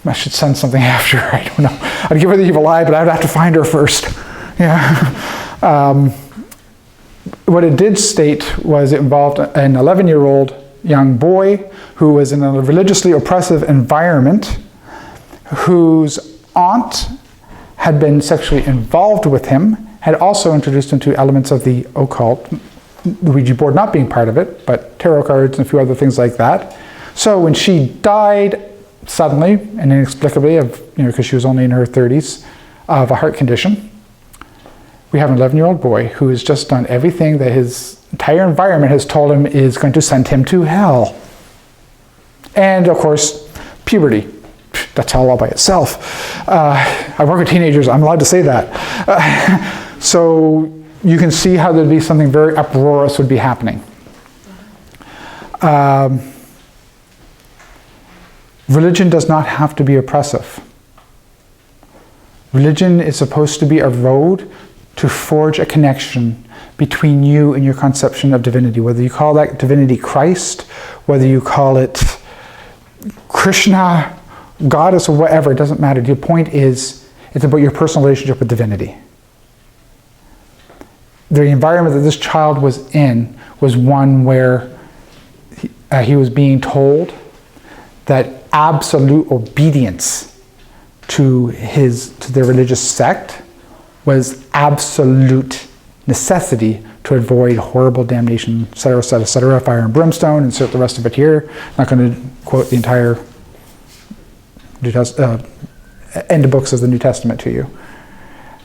I should send something after, I don't know. I'd give her the evil eye, but I'd have to find her first. Yeah. What it did state was it involved an 11-year-old young boy who was in a religiously oppressive environment, whose aunt had been sexually involved with him, had also introduced him to elements of the occult, the Ouija board not being part of it, but tarot cards and a few other things like that. So when she died suddenly and inexplicably, because she was only in her 30s, of a heart condition, we have an 11-year-old boy who has just done everything that his entire environment has told him is going to send him to hell. And of course, puberty. That's hell all by itself. I work with teenagers, I'm allowed to say that. So you can see how there'd be something very uproarious would be happening. Religion does not have to be oppressive. Religion is supposed to be a road to forge a connection between you and your conception of divinity, whether you call that divinity Christ, whether you call it Krishna, goddess, or whatever, it doesn't matter. The point is, it's about your personal relationship with divinity. The environment that this child was in was one where he was being told that absolute obedience to their religious sect was absolute necessity to avoid horrible damnation, etc., etc., etc., fire and brimstone. Insert the rest of it here. I'm not going to quote the entire end of books of the New Testament to you.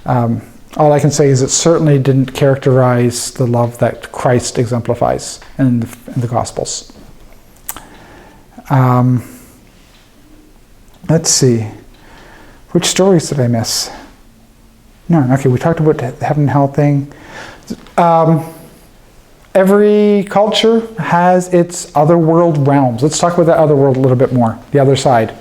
All I can say is it certainly didn't characterize the love that Christ exemplifies in the Gospels. Let's see. Which stories did I miss? No, okay, we talked about the heaven and hell thing. Every culture has its otherworld realms. Let's talk about that other world a little bit more, the other side.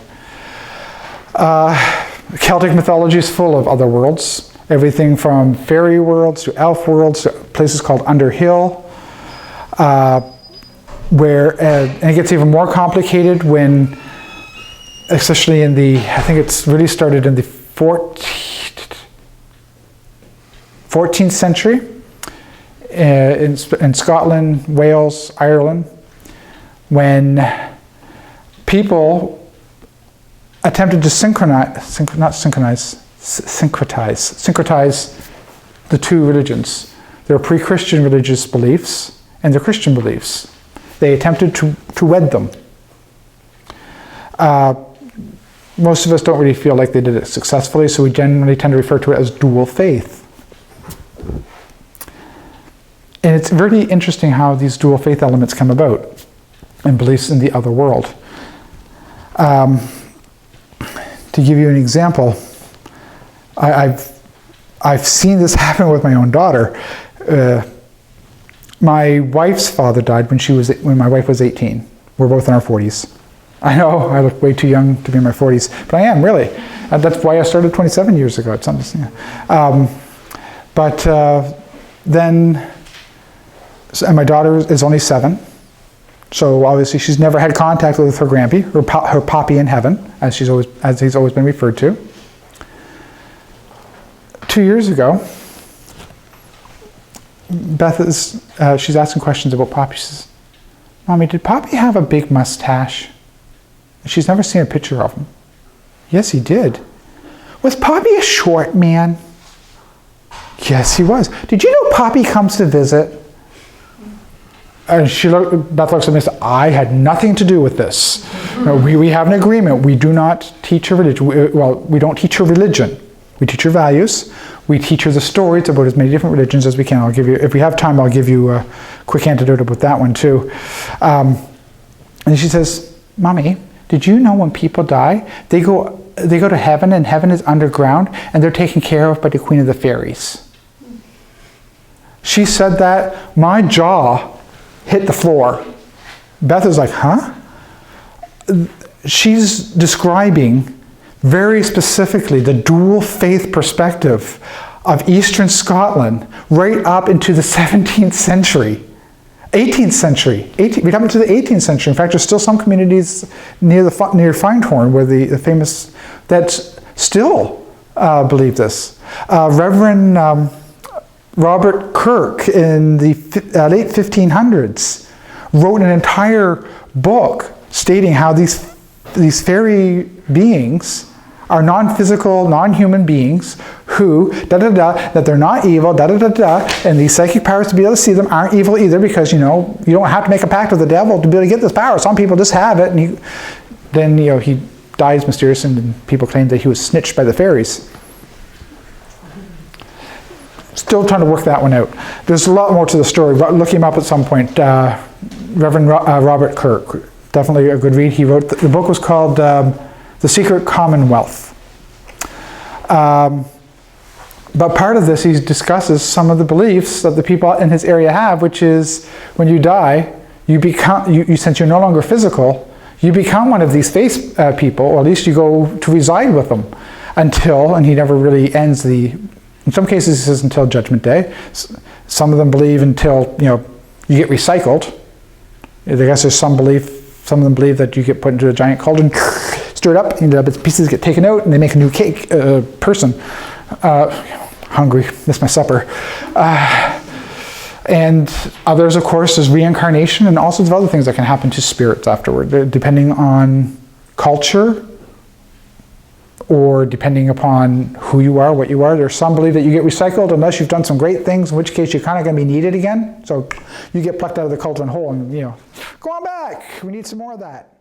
Celtic mythology is full of other worlds. Everything from fairy worlds to elf worlds to places called Underhill, where and it gets even more complicated when, especially in I think it's really started in the 14th century in Scotland, Wales, Ireland, when people attempted to syncretize the two religions, their pre-Christian religious beliefs and their Christian beliefs. They attempted to wed them. Most of us don't really feel like they did it successfully, so we generally tend to refer to it as dual faith. And it's really interesting how these dual faith elements come about and beliefs in the other world. To give you an example, I've seen this happen with my own daughter. My wife's father died when my wife was 18. We're both in our 40s. I know I look way too young to be in my 40s, but I am really. That's why I started 27 years ago. It's something. And my daughter is only 7, so obviously she's never had contact with her grampy, her poppy in heaven, as he's always been referred to. 2 years ago, Beth she's asking questions about Poppy. She says, "Mommy, did Poppy have a big mustache?" She's never seen a picture of him. Yes, he did. Was Poppy a short man? Yes, he was. Did you know Poppy comes to visit? And Beth looks at me and says, "I had nothing to do with this. No, we have an agreement. We do not teach her religion. We don't teach her religion. We teach her values. We teach her the stories about as many different religions as we can. I'll give you, if we have time, I'll give you a quick antidote about that one too." And she says, "Mommy, did you know when people die, they go to heaven, and heaven is underground, and they're taken care of by the Queen of the Fairies?" She said that, my jaw hit the floor. Beth is like, "Huh?" She's describing very specifically the dual faith perspective of Eastern Scotland right up into the 17th century. 18th century. We'd up into the 18th century. In fact, there's still some communities near Findhorn where the famous, that still believe this. Reverend Robert Kirk in the late 1500s wrote an entire book stating how these fairy beings are non-physical, non-human beings who, that they're not evil, and these psychic powers to be able to see them aren't evil either, because, you don't have to make a pact with the devil to be able to get this power. Some people just have it, and then he dies mysteriously, and people claim that he was snitched by the fairies. Still trying to work that one out. There's a lot more to the story. Look him up at some point. Reverend Robert Kirk. Definitely a good read. He wrote, the book was called The Secret Commonwealth. But part of this, he discusses some of the beliefs that the people in his area have, which is when you die, since you're no longer physical, you become one of these face people, or at least you go to reside with them until, and he never really ends in some cases he says until Judgment Day. Some of them believe until, you get recycled. I guess there's some Some of them believe that you get put into a giant cauldron, stir it up, and the pieces get taken out, and they make a new cake person. Hungry, missed my supper. And others, of course, is reincarnation and all sorts of other things that can happen to spirits afterward, depending on culture or depending upon who you are, what you are. There's some believe that you get recycled unless you've done some great things, in which case you're kind of going to be needed again. So you get plucked out of the cauldron hole and, go on back. We need some more of that.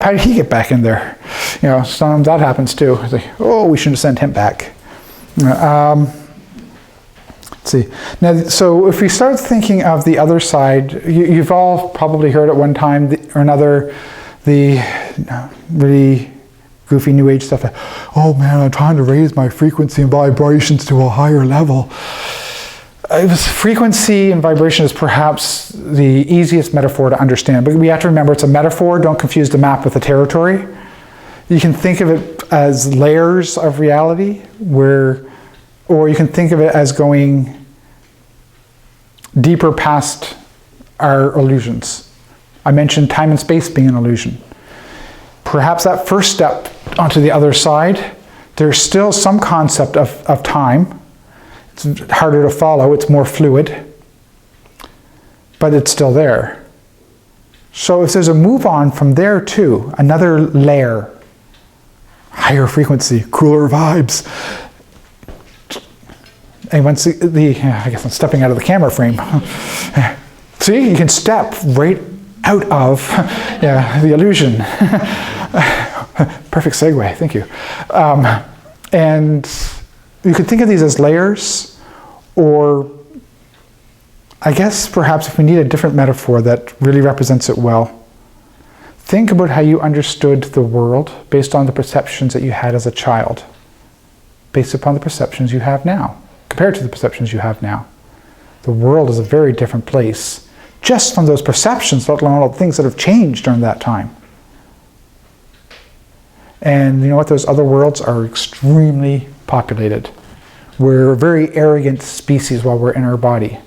How did he get back in there? Sometimes that happens too. It's like, oh, we shouldn't have sent him back. Let's see. Now, so if we start thinking of the other side, you've all probably heard at one time or another the really goofy New Age stuff. Oh man, I'm trying to raise my frequency and vibrations to a higher level. Frequency and vibration is perhaps the easiest metaphor to understand, but we have to remember it's a metaphor. Don't confuse the map with the territory. You can think of it as layers of reality, or you can think of it as going deeper past our illusions. I mentioned time and space being an illusion. Perhaps that first step onto the other side, there's still some concept of time. It's harder to follow, it's more fluid, but it's still there. So if there's a move on from there to another layer, higher frequency, cooler vibes. And once I guess I'm stepping out of the camera frame. See, you can step right out of the illusion. Perfect segue, thank you. And you could think of these as layers, or I guess perhaps if we need a different metaphor that really represents it well, think about how you understood the world based on the perceptions that you had as a child, based upon the perceptions you have now, compared to the perceptions you have now. The world is a very different place, just from those perceptions, let alone all the things that have changed during that time. And you know what? Those other worlds are extremely populated. We're a very arrogant species while we're in our body.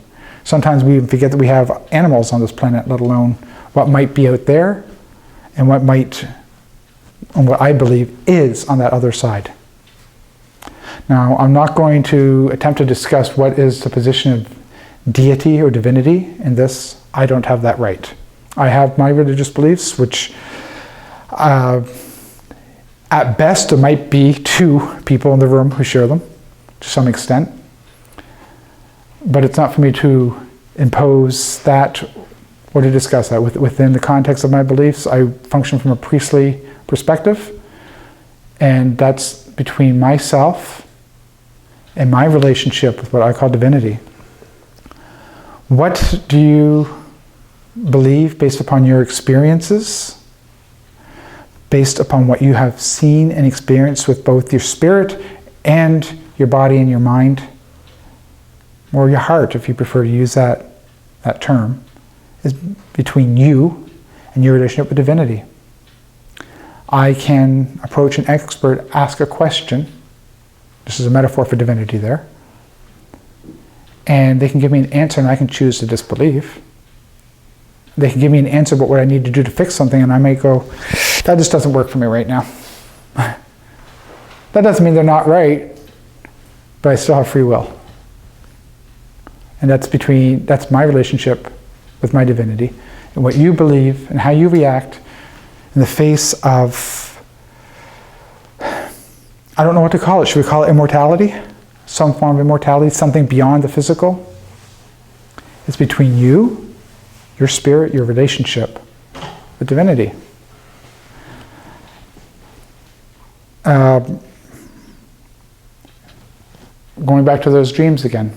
Sometimes we forget that we have animals on this planet, let alone what might be out there and what I believe is on that other side. Now, I'm not going to attempt to discuss what is the position of deity or divinity in this. I don't have that right. I have my religious beliefs, which at best there might be 2 people in the room who share them to some extent. But it's not for me to impose that or to discuss that. Within the context of my beliefs, I function from a priestly perspective, and that's between myself and my relationship with what I call divinity. What do you believe based upon your experiences, based upon what you have seen and experienced with both your spirit and your body and your mind, or your heart, if you prefer to use that term, is between you and your relationship with divinity. I can approach an expert, ask a question. This is a metaphor for divinity there. And they can give me an answer and I can choose to disbelieve. They can give me an answer about what I need to do to fix something, and I may go, that just doesn't work for me right now. That doesn't mean they're not right, but I still have free will. And that's my relationship with my divinity, and what you believe and how you react in the face of, I don't know what to call it. Should we call it immortality? Some form of immortality, something beyond the physical? It's between you, your spirit, your relationship with divinity. Going back to those dreams again.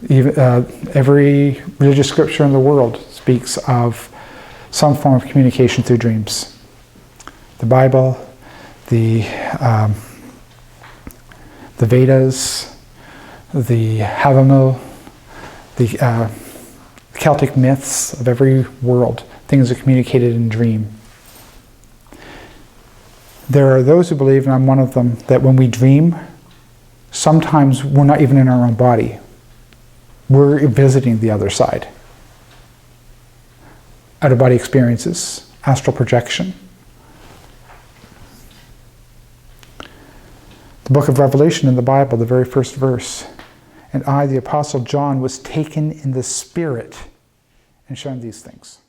Every religious scripture in the world speaks of some form of communication through dreams. The Bible, the Vedas, the Havamal, the Celtic myths of every world, things are communicated in dream. There are those who believe, and I'm one of them, that when we dream, sometimes we're not even in our own body. We're visiting the other side. out-of-body experiences, astral projection. The book of Revelation in the Bible, the very first verse. And I, the Apostle John, was taken in the Spirit and shown these things.